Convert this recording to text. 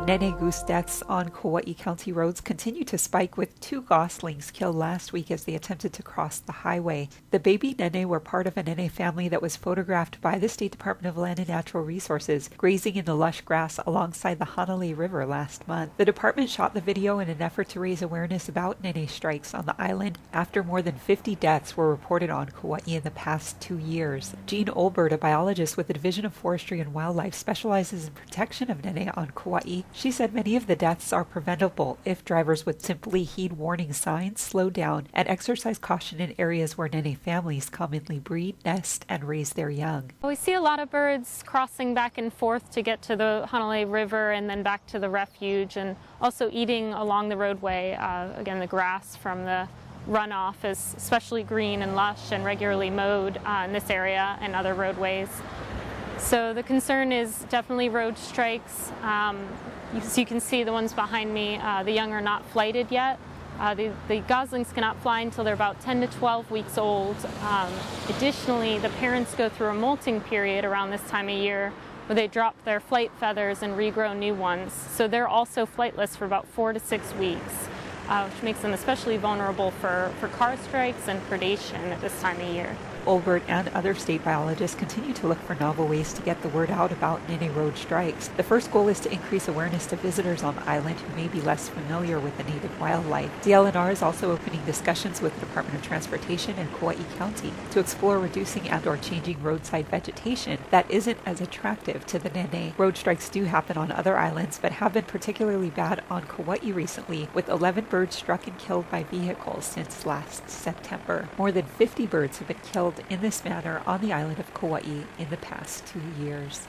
Nēnē goose deaths on Kauai County roads continue to spike, with 2 goslings killed last week as they attempted to cross the highway. The baby Nēnē were part of a Nēnē family that was photographed by the State Department of Land and Natural Resources grazing in the lush grass alongside the Hanalei River last month. The department shot the video in an effort to raise awareness about Nēnē strikes on the island after more than 50 deaths were reported on Kauai in the past 2 years. Jean Olbert, a biologist with the Division of Forestry and Wildlife, specializes in protection of Nēnē on Kauai. She said many of the deaths are preventable if drivers would simply heed warning signs, slow down, and exercise caution in areas where Nēnē families commonly breed, nest, and raise their young. We see a lot of birds crossing back and forth to get to the Hanalei River and then back to the refuge, and also eating along the roadway. Again, the grass from the runoff is especially green and lush and regularly mowed in this area and other roadways. So the concern is definitely road strikes. As you can see, the ones behind me, the young are not flighted yet. The goslings cannot fly until they're about 10 to 12 weeks old. Additionally, the parents go through a molting period around this time of year where they drop their flight feathers and regrow new ones. So they're also flightless for about 4 to 6 weeks, which makes them especially vulnerable for car strikes and predation at this time of year. Olbert and other state biologists continue to look for novel ways to get the word out about Nēnē road strikes. The first goal is to increase awareness to visitors on the island who may be less familiar with the native wildlife. DLNR is also opening discussions with the Department of Transportation and Kauai County to explore reducing and/or changing roadside vegetation that isn't as attractive to the Nēnē. Road strikes do happen on other islands, but have been particularly bad on Kauai recently, with 11 birds struck and killed by vehicles since last September. More than 50 birds have been killed in this manner on the island of Kauai in the past 2 years.